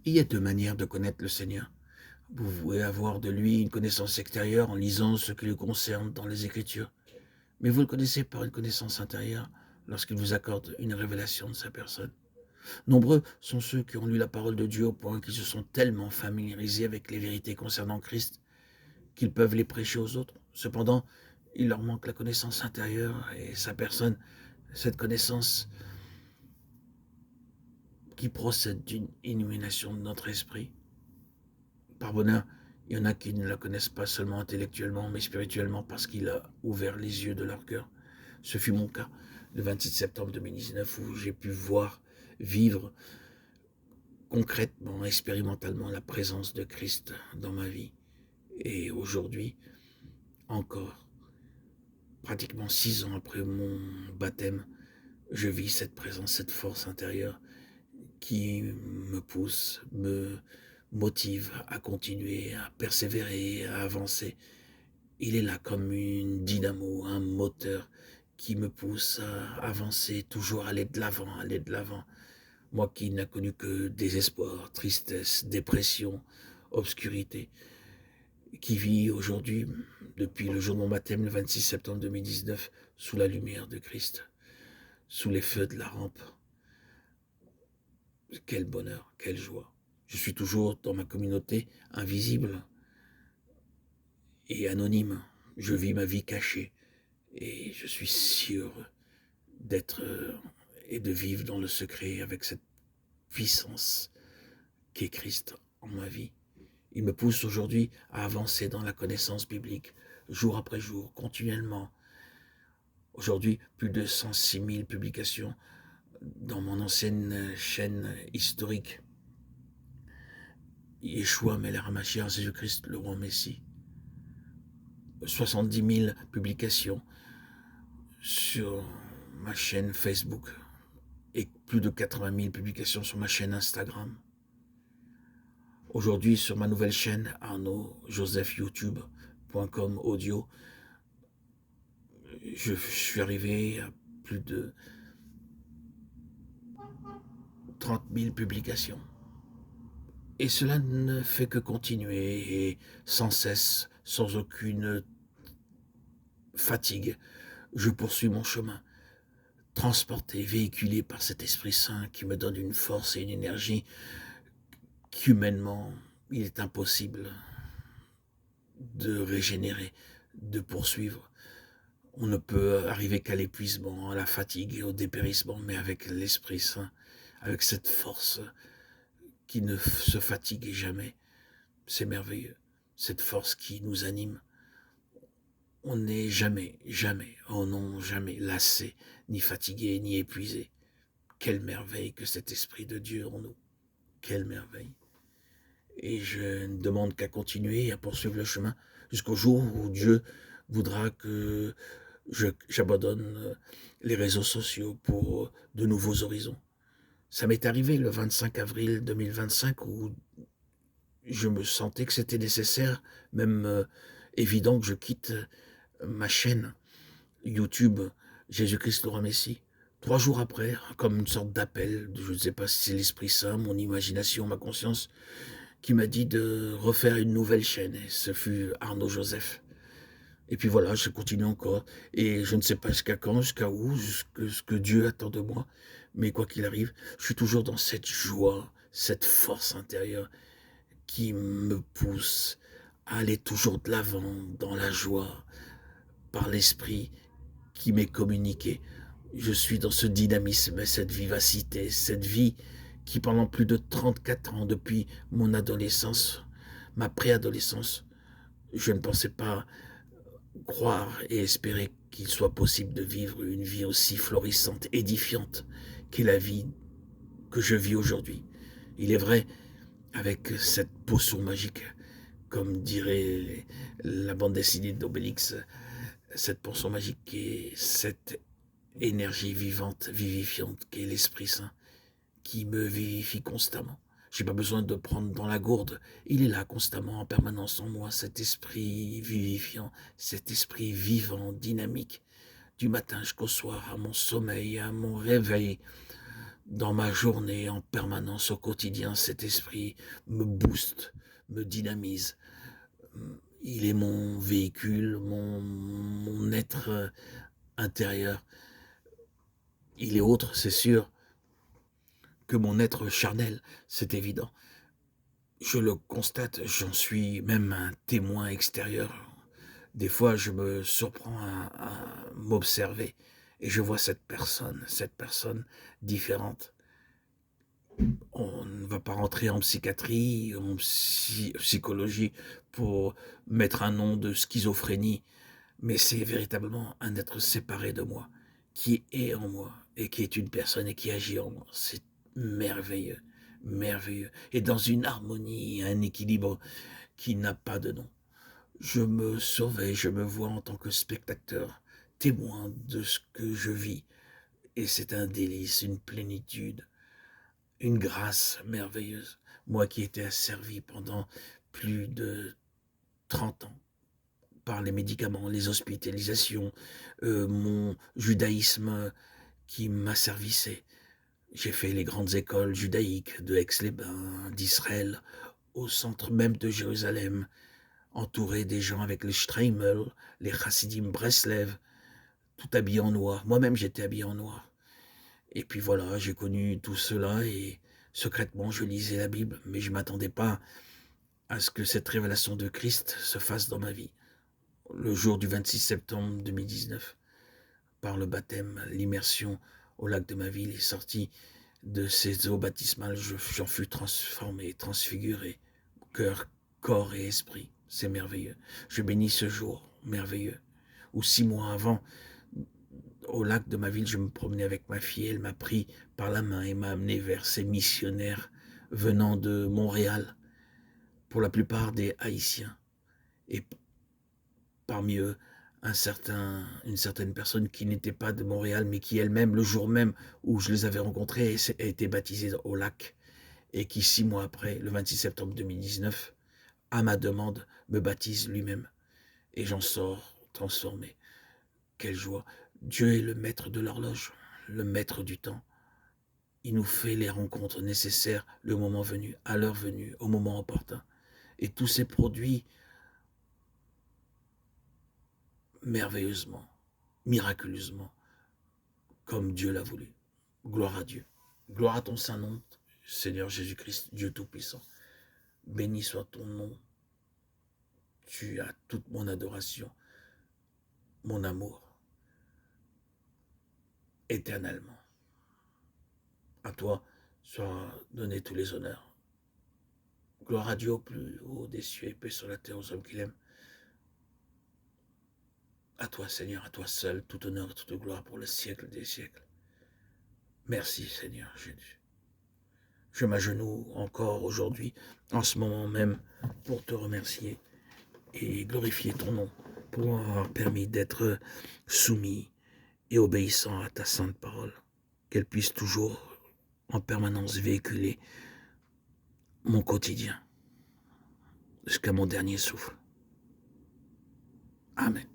Il y a deux manières de connaître le Seigneur. Vous pouvez avoir de lui une connaissance extérieure en lisant ce qui le concerne dans les Écritures, mais vous le connaissez par une connaissance intérieure lorsqu'il vous accorde une révélation de sa personne. Nombreux sont ceux qui ont lu la parole de Dieu au point qu'ils se sont tellement familiarisés avec les vérités concernant Christ qu'ils peuvent les prêcher aux autres. Cependant, il leur manque la connaissance intérieure et sa personne, cette connaissance qui procède d'une illumination de notre esprit. Par bonheur, il y en a qui ne la connaissent pas seulement intellectuellement, mais spirituellement parce qu'il a ouvert les yeux de leur cœur. Ce fut mon cas le 26 septembre 2019 où j'ai pu voir, vivre concrètement, expérimentalement la présence de Christ dans ma vie. Et aujourd'hui, encore, pratiquement 6 ans après mon baptême, je vis cette présence, cette force intérieure qui me pousse, me motive à continuer, à persévérer, à avancer. Il est là comme une dynamo, un moteur qui me pousse à avancer, toujours aller de l'avant, aller de l'avant. Moi qui n'ai connu que désespoir, tristesse, dépression, obscurité, qui vis aujourd'hui, depuis le jour de mon baptême, le 26 septembre 2019, sous la lumière de Christ, sous les feux de la rampe. Quel bonheur, quelle joie. Je suis toujours dans ma communauté, invisible et anonyme. Je vis ma vie cachée et je suis si heureux d'être et de vivre dans le secret avec cette puissance qu'est Christ en ma vie. Il me pousse aujourd'hui à avancer dans la connaissance biblique, jour après jour, continuellement. Aujourd'hui, plus de 106 000 publications dans mon ancienne chaîne historique. Yeshua Melech HaMashiach, Jésus-Christ, le roi Messie. 70 000 publications sur ma chaîne Facebook et plus de 80 000 publications sur ma chaîne Instagram. Aujourd'hui, sur ma nouvelle chaîne, arnaudjosephyoutube.com audio, je suis arrivé à plus de 30 000 publications. Et cela ne fait que continuer et sans cesse, sans aucune fatigue, je poursuis mon chemin, transporté, véhiculé par cet Esprit Saint qui me donne une force et une énergie qu'humainement, il est impossible de régénérer, de poursuivre. On ne peut arriver qu'à l'épuisement, à la fatigue et au dépérissement, mais avec l'Esprit Saint, avec cette force qui ne se fatigue jamais, c'est merveilleux. Cette force qui nous anime. On n'est jamais, jamais, oh non, jamais lassé, ni fatigué, ni épuisé. Quelle merveille que cet Esprit de Dieu en nous. Quelle merveille. Et je ne demande qu'à continuer, à poursuivre le chemin, jusqu'au jour où Dieu voudra que j'abandonne les réseaux sociaux pour de nouveaux horizons. Ça m'est arrivé le 25 avril 2025 où je me sentais que c'était nécessaire, même évident que je quitte ma chaîne YouTube Jésus-Christ le roi Messie. 3 jours après, comme une sorte d'appel, je ne sais pas si c'est l'Esprit Saint, mon imagination, ma conscience, qui m'a dit de refaire une nouvelle chaîne. Et ce fut Arnaud Joseph. Et puis voilà, je continue encore. Et je ne sais pas jusqu'à quand, jusqu'à où, ce que Dieu attend de moi. Mais quoi qu'il arrive, je suis toujours dans cette joie, cette force intérieure qui me pousse à aller toujours de l'avant, dans la joie, par l'Esprit qui m'est communiqué. Je suis dans ce dynamisme, cette vivacité, cette vie qui pendant plus de 34 ans, depuis mon adolescence, ma préadolescence, je ne pensais pas croire et espérer qu'il soit possible de vivre une vie aussi florissante, édifiante qu'est la vie que je vis aujourd'hui. Il est vrai, avec cette potion magique, comme dirait la bande dessinée d'Obélix, cette potion magique et cette énergie vivante, vivifiante qu'est l'Esprit Saint, qui me vivifie constamment. Je n'ai pas besoin de prendre dans la gourde. Il est là constamment, en permanence en moi, cet esprit vivifiant, cet esprit vivant, dynamique, du matin jusqu'au soir, à mon sommeil, à mon réveil, dans ma journée, en permanence, au quotidien. Cet esprit me booste, me dynamise. Il est mon véhicule, mon être intérieur. Il est autre, c'est sûr, que mon être charnel, c'est évident. Je le constate, j'en suis même un témoin extérieur. Des fois, je me surprends à m'observer et je vois cette personne différente. On ne va pas rentrer en psychiatrie, en psychologie pour mettre un nom de schizophrénie, mais c'est véritablement un être séparé de moi, qui est en moi et qui est une personne et qui agit en moi. C'est merveilleux, merveilleux. Et dans une harmonie, un équilibre qui n'a pas de nom. Je me surveille, je me vois en tant que spectateur, témoin de ce que je vis. Et c'est un délice, une plénitude, une grâce merveilleuse. Moi qui étais asservi pendant plus de 30 ans par les médicaments, les hospitalisations, mon judaïsme qui m'asservissait. J'ai fait les grandes écoles judaïques de Aix-les-Bains, d'Israël, au centre même de Jérusalem, entouré des gens avec les Streimel, les Chassidim Breslev, tout habillé en noir. Moi-même, j'étais habillé en noir. Et puis voilà, j'ai connu tout cela et secrètement, je lisais la Bible, mais je ne m'attendais pas à ce que cette révélation de Christ se fasse dans ma vie. Le jour du 26 septembre 2019, par le baptême, l'immersion au lac de ma ville est sortie de ces eaux baptismales, j'en fus transformé, transfiguré, cœur, corps et esprit. C'est merveilleux. Je bénis ce jour merveilleux, où 6 mois avant, au lac de ma ville, je me promenais avec ma fille, elle m'a pris par la main et m'a amené vers ces missionnaires venant de Montréal, pour la plupart des Haïtiens, et parmi eux, une certaine personne qui n'était pas de Montréal, mais qui elle-même, le jour même où je les avais rencontrés, a été baptisée au lac, et qui 6 mois après, le 26 septembre 2019, à ma demande, me baptise lui-même. Et j'en sors transformé. Quelle joie. Dieu est le maître de l'horloge, le maître du temps. Il nous fait les rencontres nécessaires le moment venu, à l'heure venue, au moment opportun. Et tous ces produits merveilleusement, miraculeusement, comme Dieu l'a voulu. Gloire à Dieu. Gloire à ton saint nom, Seigneur Jésus-Christ, Dieu Tout-Puissant. Béni soit ton nom. Tu as toute mon adoration, mon amour, éternellement. À toi soient donnés tous les honneurs. Gloire à Dieu au plus haut des cieux et paix sur la terre aux hommes qu'il aime. À toi, Seigneur, à toi seul, tout honneur et toute gloire pour le siècle des siècles. Merci, Seigneur Jésus. Je m'agenouille encore aujourd'hui, en ce moment même, pour te remercier et glorifier ton nom, pour avoir permis d'être soumis et obéissant à ta sainte parole, qu'elle puisse toujours, en permanence, véhiculer mon quotidien, jusqu'à mon dernier souffle. Amen.